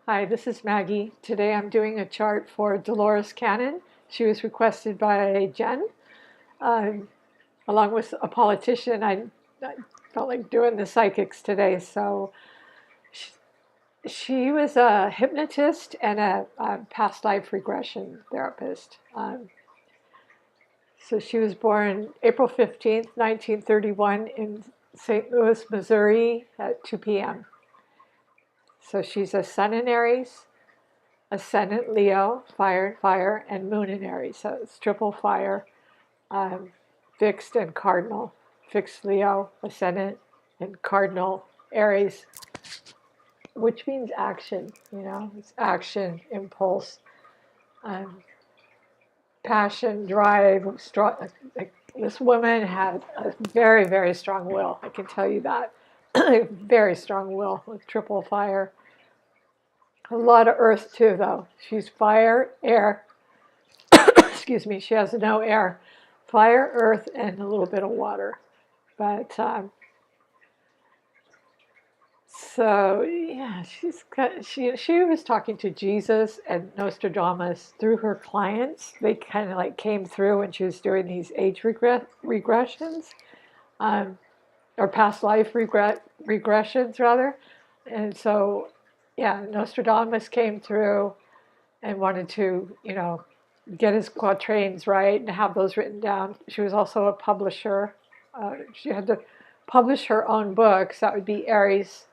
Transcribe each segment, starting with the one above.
Hi, this is Maggie. Today I'm doing a chart for Doloris Cannon. She was requested by Jen, um, along with a politician. I felt like doing the psychics today. So she, she was a hypnotist and a past life regression therapist. So she was born April 15th, 1931 in St. Louis, Missouri at 2 p.m. So she's a Sun in Aries, Ascendant Leo, fire, and Moon in Aries. So it's triple fire, um, fixed and cardinal. Fixed Leo, Ascendant, and cardinal Aries, which means action. It's action, impulse, um, passion, drive. Strong. Like, this woman had a very, very strong will. I can tell you that. Very strong will with triple fire. A lot of earth too, though. She's fire, air, excuse me, she has no air, fire, earth, and a little bit of water. But so yeah, she was talking to Jesus and Nostradamus through her clients. They kind of like came through when she was doing these age regressions, um, or past life regressions rather. And so yeah, Nostradamus came through and wanted to, get his quatrains right and have those written down. She was also a publisher. She had to publish her own books. That would be Aries,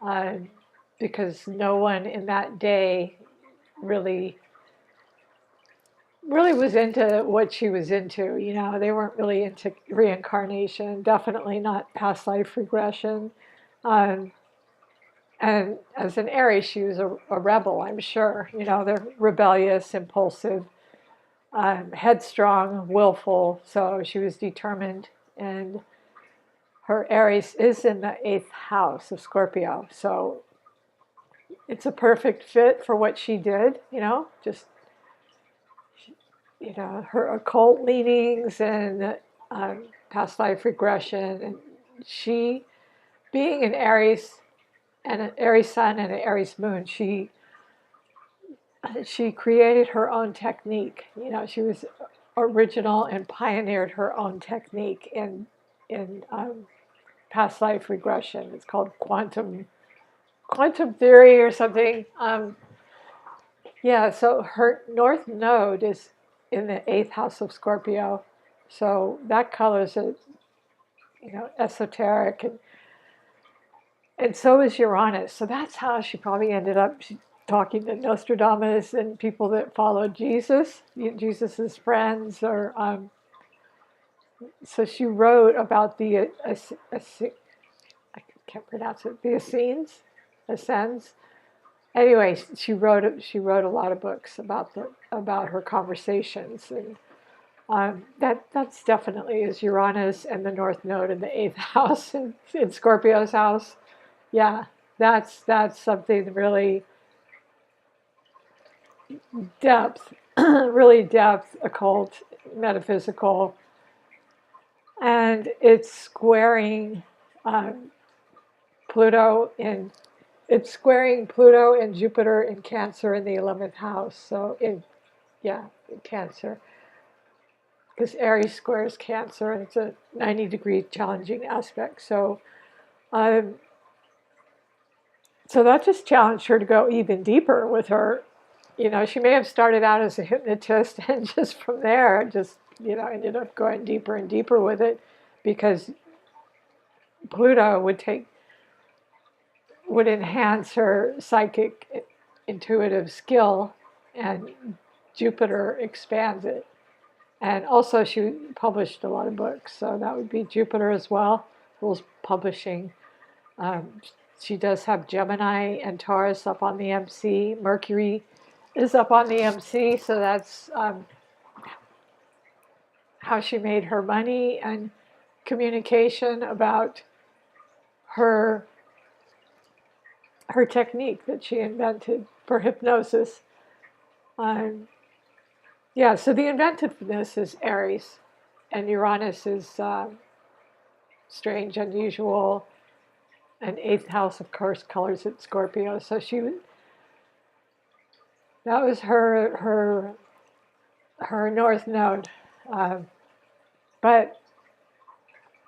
uh, because no one in that day really, really was into what she was into. They weren't really into reincarnation. Definitely not past life regression. Um, and as an Aries, she was a rebel. I'm sure. They're rebellious, impulsive, headstrong, willful. So she was determined, and her Aries is in the eighth house of Scorpio. So it's a perfect fit for what she did. Just her occult leanings and past life regression, and she being an Aries and an Aries sun and an Aries moon, she created her own technique. She was original and pioneered her own technique in past life regression. It's called quantum theory or something. Yeah. So her North Node is in the eighth house of Scorpio. So that colors it, esoteric, and so is Uranus. So that's how she probably ended up talking to Nostradamus and people that followed Jesus, Jesus's friends, or so she wrote about I can't pronounce it, the Essenes, Ascends. Anyway, she wrote a lot of books about her conversations, and that's definitely is Uranus and the North Node in the eighth house in Scorpio's house. Yeah, that's something really depth, really depth, occult, metaphysical, and it's squaring um, Pluto in it's squaring Pluto and Jupiter in Cancer in the 11th house. So in Cancer, because Aries squares Cancer, and it's a 90-degree challenging aspect. Um, so that just challenged her to go even deeper with her. She may have started out as a hypnotist, and just from there, just ended up going deeper and deeper with it, because Pluto would enhance her psychic intuitive skill, and Jupiter expands it. And also, she published a lot of books, so that would be Jupiter as well, who's publishing. Um, she does have Gemini and Taurus up on the MC. Mercury is up on the MC, so that's how she made her money and communication about her her technique that she invented for hypnosis. Um, yeah, so the inventiveness is Aries, and Uranus is strange, unusual, and eighth house, of course, colors it Scorpio. So That was her north node. Um, but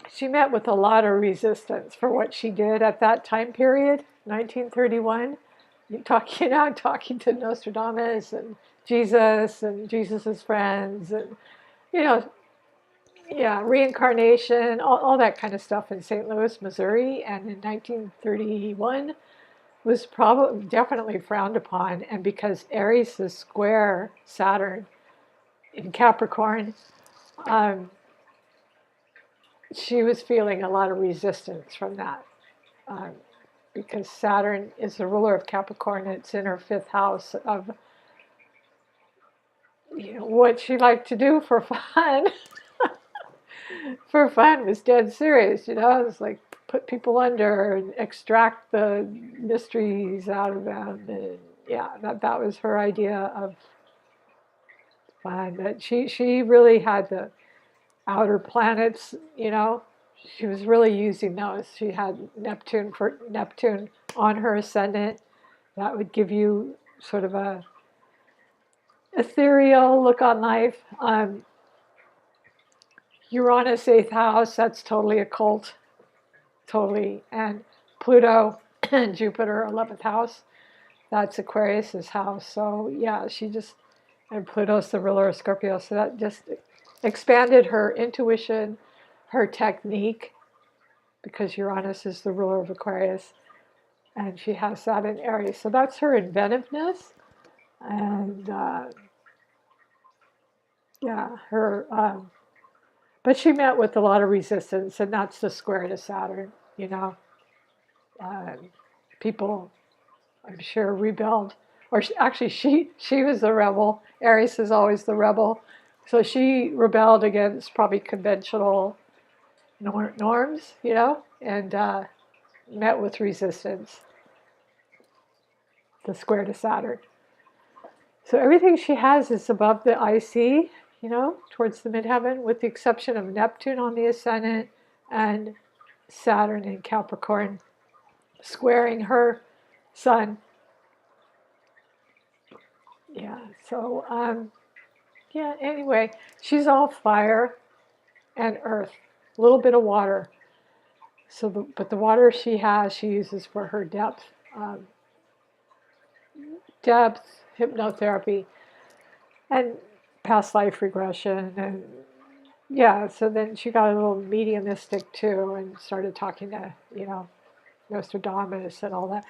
she met with a lot of resistance for what she did at that time period, 1931. Talking to Nostradamus and Jesus's friends, and you know, yeah, reincarnation, all that kind of stuff in St. Louis, Missouri, and in 1931 was probably definitely frowned upon, and because Aries is square Saturn in Capricorn, um, she was feeling a lot of resistance from that. Um, because Saturn is the ruler of Capricorn, it's in her fifth house of what she liked to do for fun. For fun was dead serious, it was like put people under and extract the mysteries out of them, and yeah, that was her idea of fun. But she really had the outer planets, she was really using those. She had Neptune on her ascendant. That would give you sort of a ethereal look on life. Uranus, eighth house, that's totally occult, totally. And Pluto and Jupiter, 11th house, that's Aquarius's house. So yeah, and Pluto's the ruler of Scorpio, so that just expanded her intuition, her technique, because Uranus is the ruler of Aquarius, and she has that in Aries. So that's her inventiveness, and yeah, but she met with a lot of resistance, and that's the square to Saturn. People, I'm sure, rebelled, or actually, she was the rebel. Aries is always the rebel, so she rebelled against probably conventional norms, and met with resistance. The square to Saturn. So everything she has is above the IC, towards the midheaven, with the exception of Neptune on the ascendant and Saturn in Capricorn, squaring her sun. Yeah, so, anyway, she's all fire and earth, a little bit of water. But the water she uses for her depth, hypnotherapy, and past life regression. And yeah, so then she got a little mediumistic too and started talking to, Nostradamus and all that.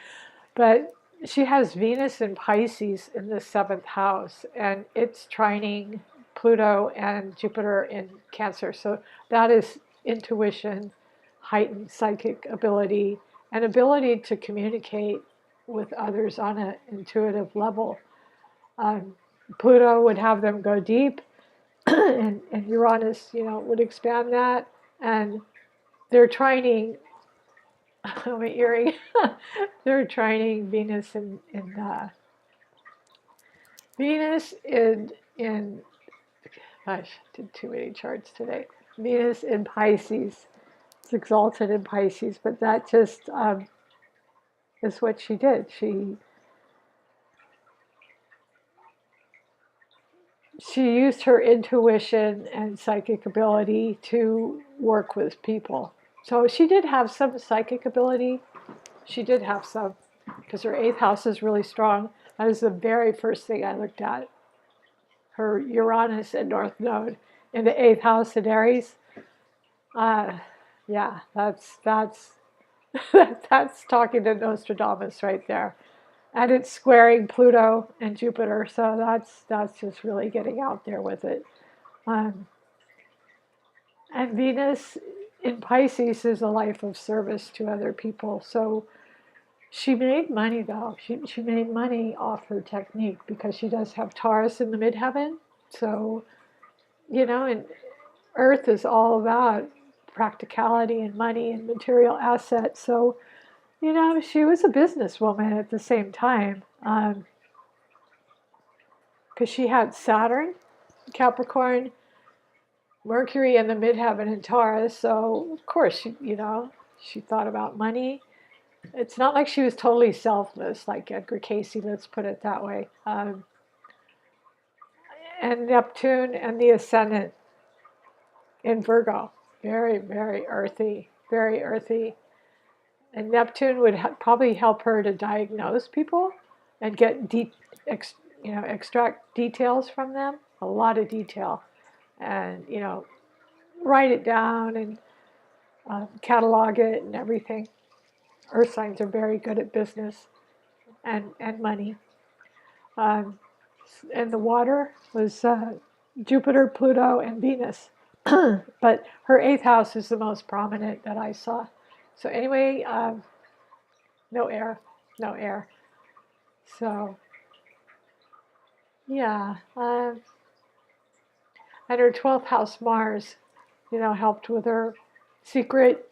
But she has Venus in Pisces in the seventh house, and it's trining Pluto and Jupiter in Cancer. So that is intuition, heightened psychic ability, and ability to communicate with others on an intuitive level. Pluto would have them go deep, and Uranus, would expand that. And they're trining, my earring, they're trining Venus Venus in gosh, did too many charts today. Venus in Pisces. It's exalted in Pisces, but that just is what she did. She used her intuition and psychic ability to work with people. So she did have some psychic ability. She did have some, because her eighth house is really strong. That is the very first thing I looked at. Her Uranus and North Node in the eighth house in Aries. Yeah, that's that's talking to Nostradamus right there. And it's squaring Pluto and Jupiter, so that's just really getting out there with it. Um, and Venus in Pisces is a life of service to other people. So she made money, though. She made money off her technique because she does have Taurus in the midheaven. So, and Earth is all about practicality and money and material assets. So, she was a businesswoman at the same time, because she had Saturn, Capricorn, Mercury in the midheaven in Taurus. So of course, she thought about money. It's not like she was totally selfless, like Edgar Casey. Let's put it that way. and Neptune and the ascendant in Virgo. Very, very earthy, very earthy. And Neptune would probably help her to diagnose people and get extract details from them, a lot of detail, and write it down and catalog it and everything. Earth signs are very good at business and money. Um, and the water was Jupiter, Pluto, and Venus. But her eighth house is the most prominent that I saw. So anyway, no air, no air. So yeah, and her 12th house Mars, helped with her secret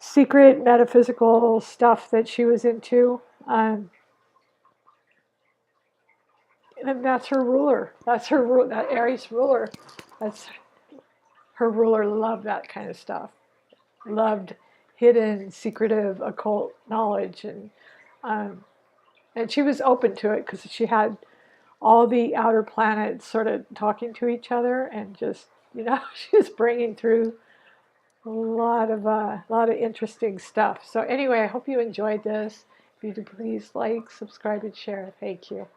metaphysical stuff that she was into. And that's her ruler. That's that Aries ruler. That's her ruler. Loved that kind of stuff. Loved hidden, secretive, occult knowledge, and she was open to it because she had all the outer planets sort of talking to each other, and just she was bringing through a lot of interesting stuff. So anyway, I hope you enjoyed this. If you do, please like, subscribe, and share. Thank you.